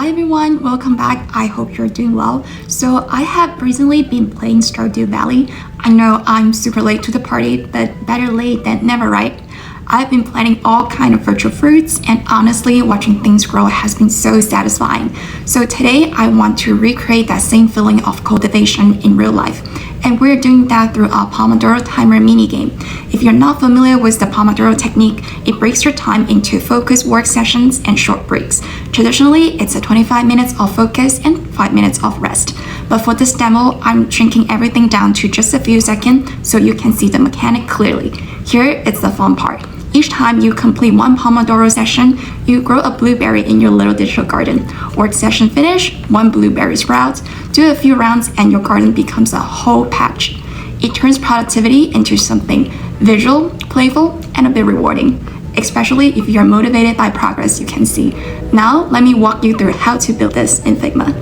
Hi everyone, welcome back. I hope you're doing well. So I have recently been playing Stardew Valley. I know I'm super late to the party, but better late than never, right? I've been planting all kind of virtual fruits, and honestly, watching things grow has been so satisfying. So today I want to recreate that same feeling of cultivation in real life. And we're doing that through our Pomodoro timer mini game. If you're not familiar with the Pomodoro technique, it breaks your time into focused work sessions and short breaks. Traditionally, it's a 25 minutes of focus and 5 minutes of rest. But for this demo, I'm shrinking everything down to just a few seconds so you can see the mechanic clearly. Here, it's the fun part. Each time you complete one Pomodoro session, you grow a blueberry in your little digital garden. Work session finish, one blueberry sprouts. Do a few rounds and your garden becomes a whole patch. It turns productivity into something visual, playful, and a bit rewarding, especially if you're motivated by progress you can see. Now, let me walk you through how to build this in Figma.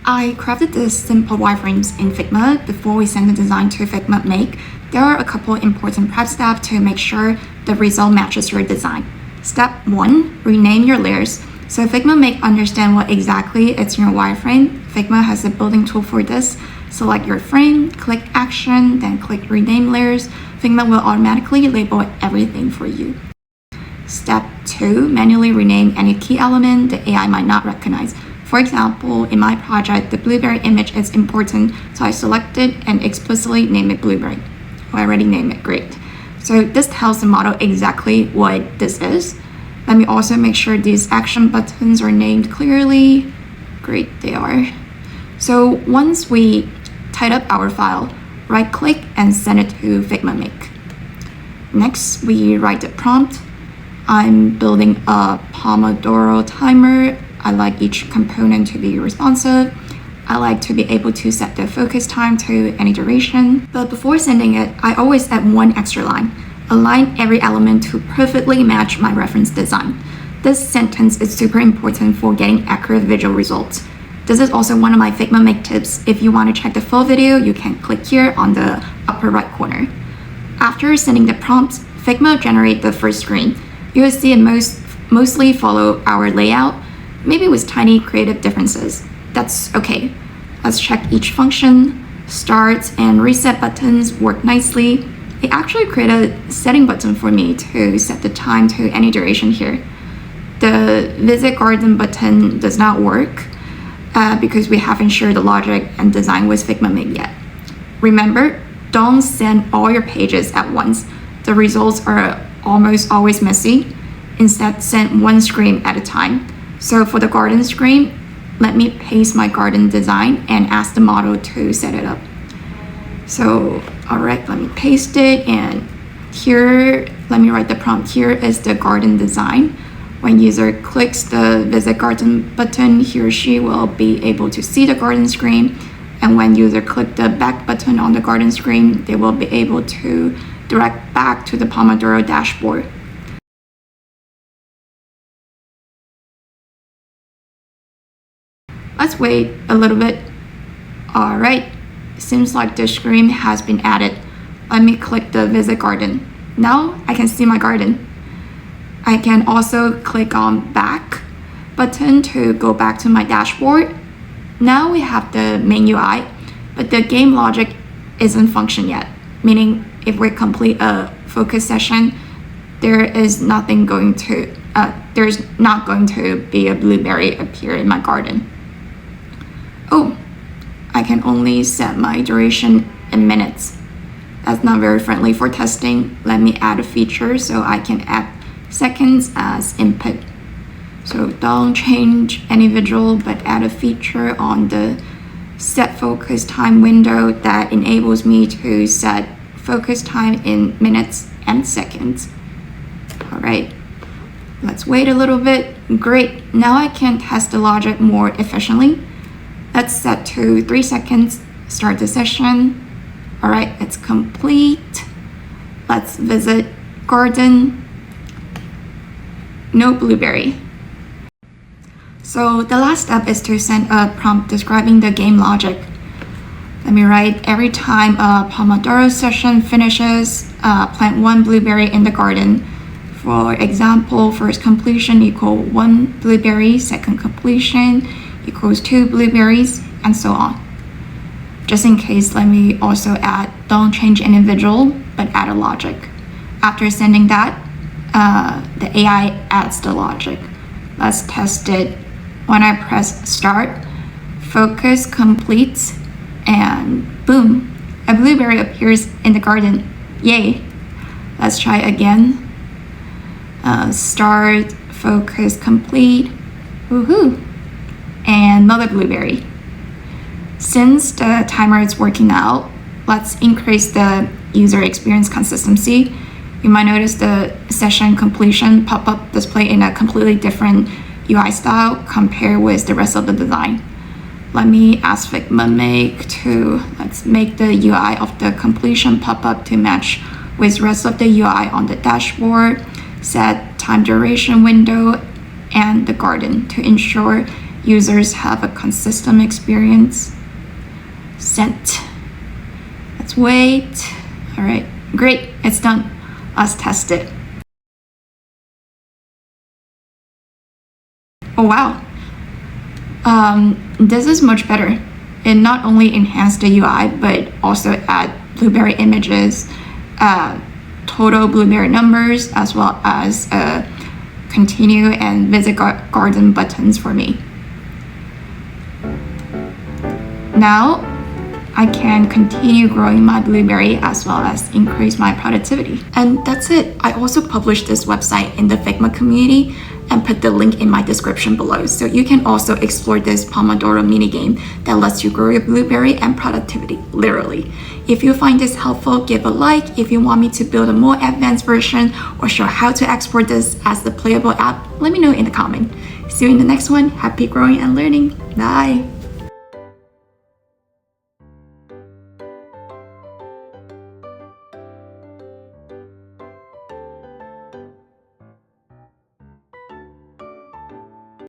I crafted these simple wireframes in Figma before we send the design to Figma Make. There are a couple important prep steps to make sure the result matches your design. Step 1, rename your layers. So Figma Make understand what exactly is your wireframe. Figma has a building tool for this. Select your frame, click action, then click rename layers. Figma will automatically label everything for you. Step 2, manually rename any key element the AI might not recognize. For example, in my project, the blueberry image is important, so I selected and explicitly named it blueberry. I already named it, great. So this tells the model exactly what this is. Let me also make sure these action buttons are named clearly. Great, they are. So once we tied up our file, right click and send it to Figma Make. Next, we write the prompt. I'm building a Pomodoro timer. I like each component to be responsive. I like to be able to set the focus time to any duration. But before sending it, I always add one extra line. Align every element to perfectly match my reference design. This sentence is super important for getting accurate visual results. This is also one of my Figma Make tips. If you want to check the full video, you can click here on the upper right corner. After sending the prompts, Figma generates the first screen. You will see it mostly follow our layout, maybe with tiny creative differences. That's okay. Let's check each function. Start and reset buttons work nicely. It actually created a setting button for me to set the time to any duration here. The visit garden button does not work because we haven't shared the logic and design with Figma Make yet. Remember, don't send all your pages at once. The results are almost always messy. Instead, send one screen at a time. So for the garden screen, let me paste my garden design and ask the model to set it up. So, all right, let me paste it, and here, let me write the prompt. Here is the garden design. When user clicks the visit garden button, he or she will be able to see the garden screen. And when user click the back button on the garden screen, they will be able to direct back to the Pomodoro dashboard. Let's wait a little bit. All right, seems like the screen has been added. Let me click the visit garden. Now I can see my garden. I can also click on back button to go back to my dashboard. Now we have the main UI, but the game logic isn't function yet, meaning if we complete a focus session, there's not going to be a blueberry appear in my garden. Oh, I can only set my duration in minutes. That's not very friendly for testing. Let me add a feature so I can add seconds as input. So don't change any visual, but add a feature on the set focus time window that enables me to set focus time in minutes and seconds. All right, let's wait a little bit. Great, now I can test the logic more efficiently. Let's set to 3 seconds, start the session. All right, it's complete. Let's visit garden. No blueberry. So the last step is to send a prompt describing the game logic. Let me write, every time a Pomodoro session finishes, plant one blueberry in the garden. For example, first completion equal 1 blueberry, second completion equals 2 blueberries, and so on. Just in case, let me also add, don't change individual, but add a logic. After sending that, the AI adds the logic. Let's test it. When I press start, focus completes, and boom, a blueberry appears in the garden. Yay! Let's try again. Start, focus complete, woohoo! And another blueberry. Since the timer is working out, let's increase the user experience consistency. You might notice the session completion pop-up display in a completely different UI style compared with the rest of the design. Let me ask Figma Make to, let's make the UI of the completion pop-up to match with rest of the UI on the dashboard, set time duration window, and the garden to ensure users have a consistent experience. Sent. Let's wait. All right, great, it's done. Let's test it. Oh wow, this is much better. It not only enhanced the UI, but also add blueberry images, total blueberry numbers, as well as continue and visit garden buttons for me. Now, I can continue growing my blueberry as well as increase my productivity. And that's it. I also published this website in the Figma community and put the link in my description below, so you can also explore this Pomodoro mini game that lets you grow your blueberry and productivity, literally. If you find this helpful, give a like. If you want me to build a more advanced version or show how to export this as the playable app, let me know in the comment. See you in the next one. Happy growing and learning. Bye.